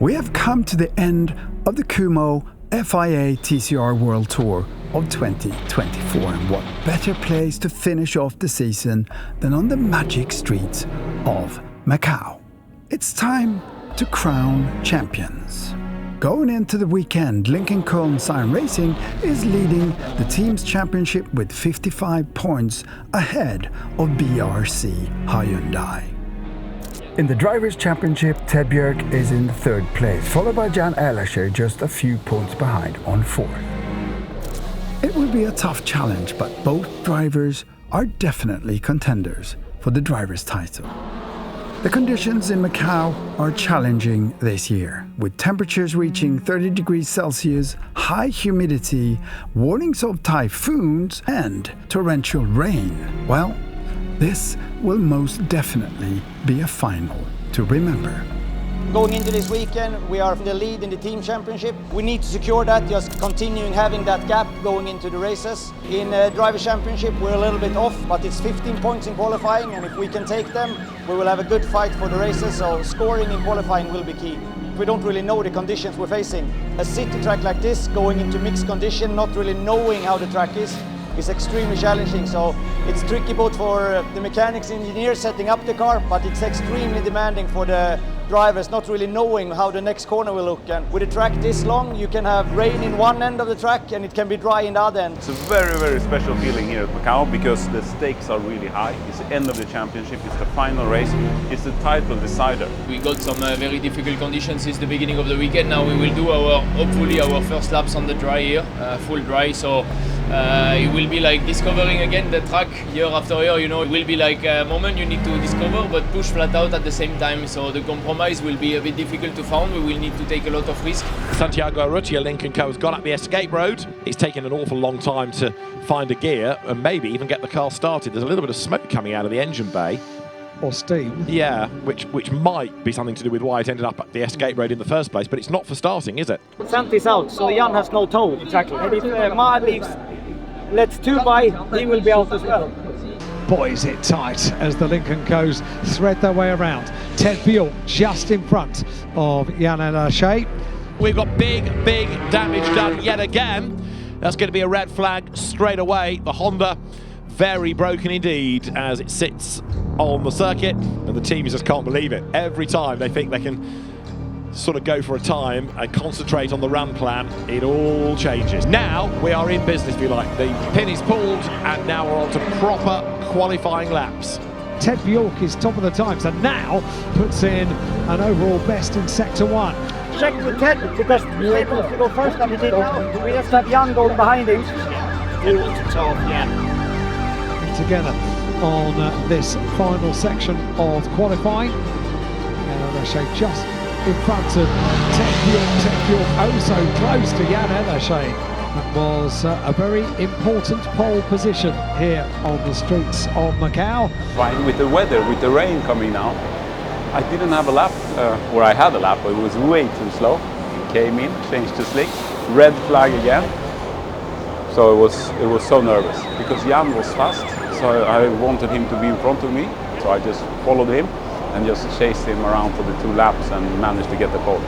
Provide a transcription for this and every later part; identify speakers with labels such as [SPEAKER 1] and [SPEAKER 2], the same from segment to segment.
[SPEAKER 1] We have come to the end of the Kumo FIA TCR World Tour of 2024, and what better place to finish off the season than on the magic streets of Macau. It's time to crown champions. Going into the weekend, Lynk Co and Cyan Racing is leading the team's championship with 55 points ahead of BRC Hyundai. In the Drivers' Championship, Ted Björk is in third place, followed by Jan Erlacher just a few points behind on fourth. It will be a tough challenge, but both drivers are definitely contenders for the driver's title. The conditions in Macau are challenging this year, with temperatures reaching 30 degrees Celsius, high humidity, warnings of typhoons, and torrential rain. Well, this will most definitely be a final to remember.
[SPEAKER 2] Going into this weekend, we are in the lead in the team championship. We need to secure that, just continuing having that gap going into the races. In Drivers' Championship, we're a little bit off, but it's 15 points in qualifying, and if we can take them, we will have a good fight for the races, so scoring in qualifying will be key. We don't really know the conditions we're facing. A city track like this, going into mixed condition, not really knowing how the track is extremely challenging, so it's tricky both for the mechanics, engineers setting up the car, but it's extremely demanding for the drivers not really knowing how the next corner will look. And with a track this long, you can have rain in one end of the track and it can be dry in the other end.
[SPEAKER 3] It's a very, very special feeling here at Macau because the stakes are really high. It's the end of the championship, it's the final race, it's the title decider.
[SPEAKER 4] We got some very difficult conditions since the beginning of the weekend. Now we will do hopefully our first laps on the dry here, full dry, so it will be like discovering again the track year after year, you know. It will be like a moment you need to discover but push flat out at the same time, so the compromise will be a bit difficult to find. We will need to take a lot of risk.
[SPEAKER 5] Santiago Arrutia, Lynk Co has gone up the escape road. It's taken an awful long time to find a gear and maybe even get the car started. There's a little bit of smoke coming out of the engine bay.
[SPEAKER 6] Or steam.
[SPEAKER 5] Yeah, which might be something to do with why it ended up at the escape road in the first place, but it's not for starting, is it?
[SPEAKER 2] Santi's out, so Jan has no toe. Exactly. And if Ma leaves, lets two by, he will be out as well.
[SPEAKER 6] Boy, is it tight as the Lynk Co's thread their way around. Ted Björk just in front of Jan Erlacher.
[SPEAKER 5] We've got big damage done yet again. That's going to be a red flag straight away. The Honda very broken indeed as it sits on the circuit, and the teams just can't believe it. Every time they think they can sort of go for a time and concentrate on the run plan, it all changes. Now we are in business, if you like. The pin is pulled and now we're on to proper qualifying laps.
[SPEAKER 6] Ted Björk is top of the times and now puts in an overall best in sector 1.
[SPEAKER 2] Check with Ted because he was able to go first and he did. We just have Jan going behind him.
[SPEAKER 6] Together on this final section of qualifying. Erlacher just in front of Ted Björk oh so close to Jan Erlacher. That was a very important pole position here on the streets of Macau.
[SPEAKER 3] Fine with the weather, with the rain coming now. I didn't have a lap, or I had a lap, but it was way too slow. Came in, changed to slick, red flag again. So it was so nervous because Jan was fast, so I wanted him to be in front of me. So I just followed him and just chased him around for the 2 laps and managed to get the pole.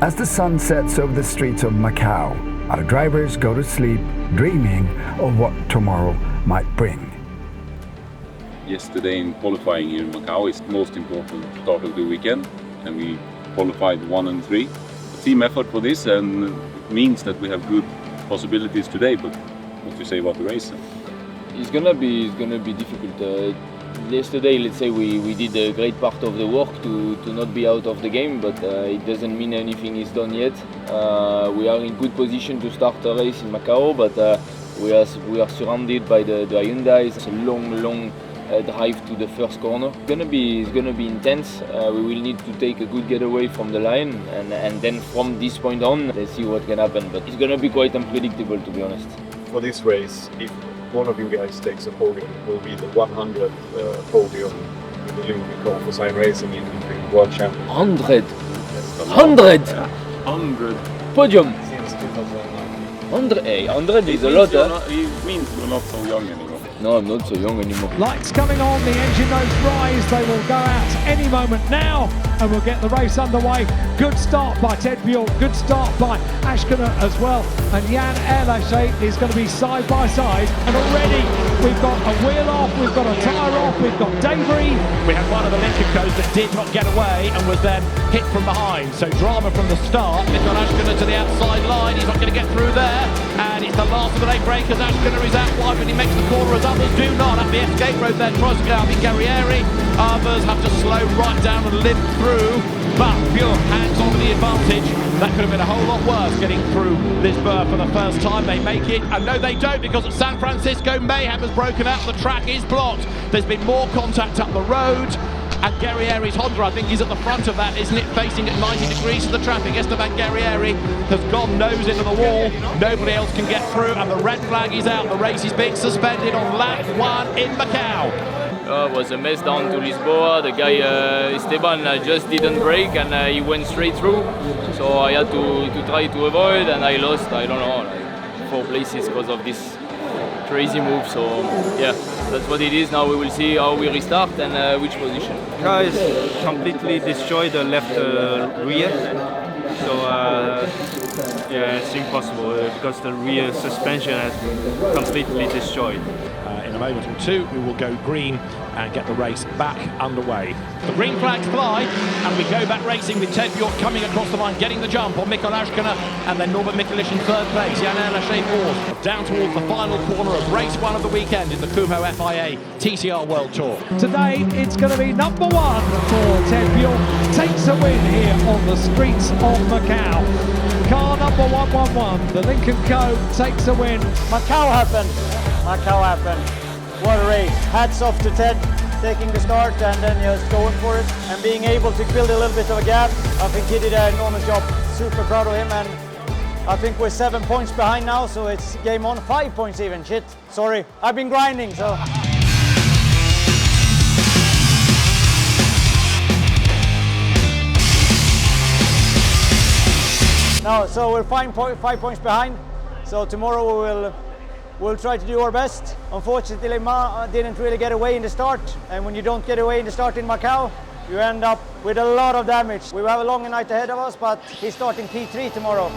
[SPEAKER 1] As the sun sets over the streets of Macau, our drivers go to sleep dreaming of what tomorrow might bring.
[SPEAKER 7] Yesterday in qualifying here in Macau is the most important start of the weekend, and we qualified 1 and 3. A team effort for this, and it means that we have good possibilities today. But what do you say about the race?
[SPEAKER 4] It's gonna be difficult. Yesterday, let's say we did a great part of the work to not be out of the game, but it doesn't mean anything is done yet. We are in good position to start a race in Macau, but we are surrounded by the Hyundai. It's a long drive to the first corner. It's gonna be intense. We will need to take a good getaway from the line, and then from this point on, let's see what can happen. But it's gonna be quite unpredictable, to be honest.
[SPEAKER 8] For this race, if one of you guys takes a podium, it will be the 100th podium in the Lynk Co for Cyan Racing in the World Championship.
[SPEAKER 4] 100 podium.
[SPEAKER 8] Since 2019.
[SPEAKER 4] 100 is a lot, huh?
[SPEAKER 7] It means you're not so young anymore.
[SPEAKER 4] No, I'm not so young anymore.
[SPEAKER 6] Lights coming on, the engine notes rise, they will go out any moment now. and we'll get the race underway. Good start by Ted Bjork, good start by Ashkana as well, and Jan Erlache is going to be side by side, and already we've got a wheel off, we've got a tyre off, we've got Davery.
[SPEAKER 5] We had one of the Lynk Cos that did not get away and was then hit from behind, so drama from the start. Mikkel Ashkana to the outside line, he's not going to get through there, and it's the last of the late breakers. Ashkana is out wide, but he makes the corner as others do not. At the escape road there, tries to go out, Guerrieri. Others have to slow right down and limp through, but Bjork hangs on to the advantage. That could have been a whole lot worse, getting through this berth for the first time. They make it, and no they don't, because at San Francisco mayhem has broken out. The track is blocked. There's been more contact up the road, and Guerrieri's Honda, I think, is at the front of that, isn't it? Facing at 90 degrees to the traffic. Esteban Guerrieri has gone nose into the wall. Nobody else can get through, and the red flag is out. The race is being suspended on lap 1 in Macau.
[SPEAKER 4] It was a mess down to Lisboa. The guy Esteban just didn't brake, and he went straight through. So I had to try to avoid, and I lost, I don't know, like 4 places because of this crazy move. So yeah, that's what it is. Now we will see how we restart and which position.
[SPEAKER 9] Car is completely destroyed the left rear. So yeah, it's impossible because the rear suspension has been completely destroyed.
[SPEAKER 5] In a moment or two, we will go green and get the race back underway. The green flags fly, and we go back racing with Ted Bjork coming across the line, getting the jump on Mikkel Ashkana, and then Norbert Mikelic in third place, Jan Erlache fourth, down towards the final corner of race 1 of the weekend in the Kumo FIA TCR World Tour.
[SPEAKER 6] Today it's going to be number 1 for Ted Bjork. Takes a win here on the streets of Macau. Car number 111, the Lynk Co takes a win.
[SPEAKER 2] Macau happened. Macau happened. What a race. Hats off to Ted taking the start and then just going for it and being able to build a little bit of a gap. I think he did an enormous job. Super proud of him, and I think we're 7 points behind now, so it's game on. 5 points even. Shit. Sorry. I've been grinding, so. No, so we're 5 points behind. So tomorrow we'll try to do our best. Unfortunately, Ma didn't really get away in the start, and when you don't get away in the start in Macau, you end up with a lot of damage. We have a long night ahead of us, but he's starting P3 tomorrow.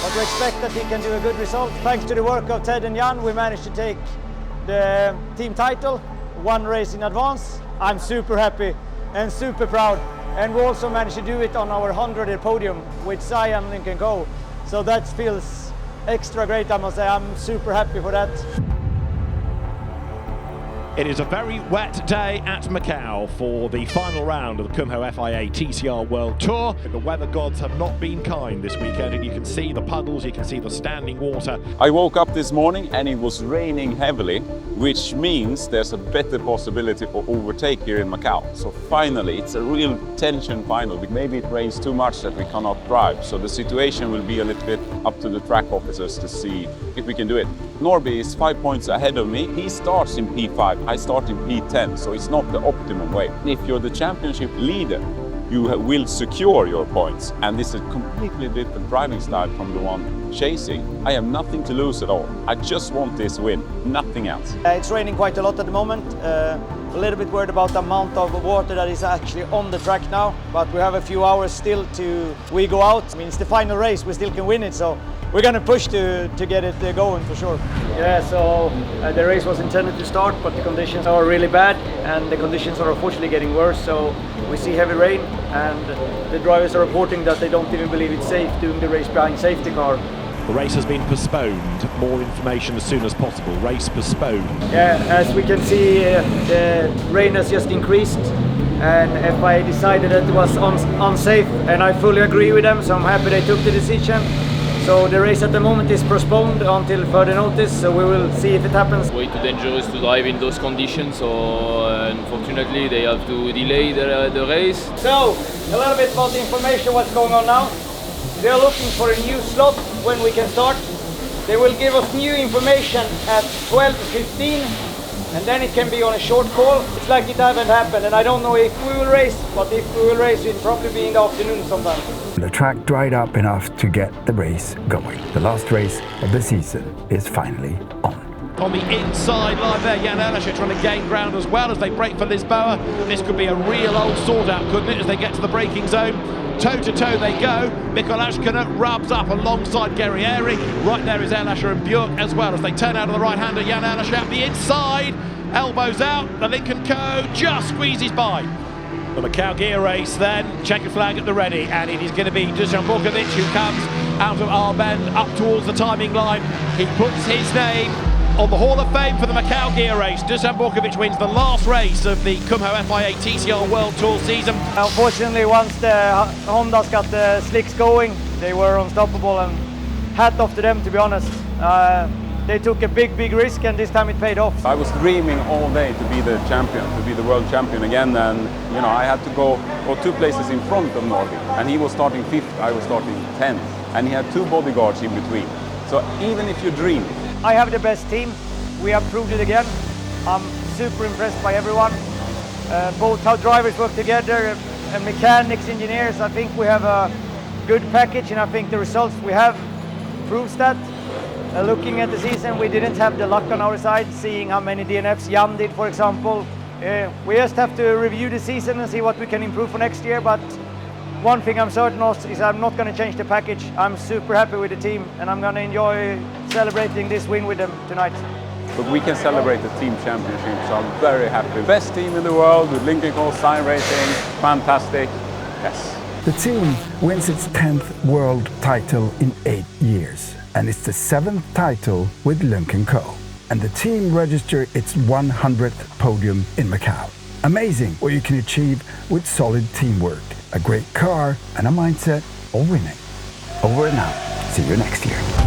[SPEAKER 2] But we expect that he can do a good result. Thanks to the work of Ted and Jan, we managed to take the team title, 1 race in advance. I'm super happy and super proud. And we also managed to do it on our 100th podium with Cyan Racing Co. So that feels extra great, I must say. I'm super happy for that.
[SPEAKER 5] It is a very wet day at Macau for the final round of the Kumo FIA TCR World Tour. The weather gods have not been kind this weekend, and you can see the puddles, you can see the standing water.
[SPEAKER 3] I woke up this morning and it was raining heavily, which means there's a better possibility for overtake here in Macau. So finally, it's a real tension final. Maybe it rains too much that we cannot drive. So the situation will be a little bit up to the track officers to see if we can do it. Norby is 5 points ahead of me. He starts in P5, I start in P10, so it's not the optimum way. If you're the championship leader, you will secure your points, and this is a completely different driving style from the one chasing. I have nothing to lose at all. I just want this win, nothing else.
[SPEAKER 2] It's raining quite a lot at the moment. A little bit worried about the amount of water that is actually on the track now, but we have a few hours still to we go out. I mean, it's the final race, we still can win it, so we're going to push to get it going for sure. Yeah, so the race was intended to start, but the conditions are really bad, and the conditions are unfortunately getting worse. So we see heavy rain, and the drivers are reporting that they don't even believe it's safe doing the race behind safety car.
[SPEAKER 5] The race has been postponed. More information as soon as possible. Race postponed.
[SPEAKER 2] Yeah, as we can see, the rain has just increased, and FIA decided that it was unsafe, and I fully agree with them, so I'm happy they took the decision. So the race at the moment is postponed until further notice, so we will see if it happens.
[SPEAKER 4] Way too dangerous to drive in those conditions, so unfortunately they have to delay the race.
[SPEAKER 2] So, a little bit about the information what's going on now. They are looking for a new slot when we can start. They will give us new information at 12:15, and then it can be on a short call. It's like it hasn't happened, and I don't know if we will race, but if we will race, it'll probably be in the afternoon sometime.
[SPEAKER 1] The track dried up enough to get the race going. The last race of the season is finally on.
[SPEAKER 5] On the inside line there, Jan Elischer trying to gain ground as well as they break for Lisboa. This could be a real old sort-out, couldn't it, as they get to the braking zone. Toe-to-toe they go. Mikkel Ashkana rubs up alongside Guerrieri. Right there is Elischer and Björk as well as they turn out of the right-hander. Jan Elischer out the inside, elbows out. The Lynk Co just squeezes by. The Macau gear race then, checkered flag at the ready, and it is going to be Dusan Borkovic who comes out of Arbend up towards the timing line. He puts his name on the Hall of Fame for the Macau gear race. Dusan Borkovic wins the last race of the Kumho FIA TCR World Tour season.
[SPEAKER 2] Unfortunately, once the Hondas got the slicks going, they were unstoppable, and hat off to them, to be honest. They took a big risk, and this time it paid off.
[SPEAKER 3] I was dreaming all day to be the champion, to be the world champion again, and you know I had to go 2 places in front of Norby, and he was starting 5th, I was starting 10th, and he had 2 bodyguards in between. So even if you dream,
[SPEAKER 2] I have the best team. We have proved it again. I'm super impressed by everyone, both how drivers work together and mechanics, engineers. I think we have a good package, and I think the results we have proves that. Looking at the season, we didn't have the luck on our side, seeing how many DNFs Jan did, for example. We just have to review the season and see what we can improve for next year, but one thing I'm certain of is I'm not going to change the package. I'm super happy with the team, and I'm going to enjoy celebrating this win with them tonight.
[SPEAKER 3] but we can celebrate the team championship, so I'm very happy. Best team in the world with Lynk Co, Cyan Racing, fantastic, yes.
[SPEAKER 1] The team wins its 10th world title in 8 years, and it's the 7th title with Lynk Co. And the team registered its 100th podium in Macau. Amazing what you can achieve with solid teamwork, a great car, and a mindset of winning. Over and out. See you next year.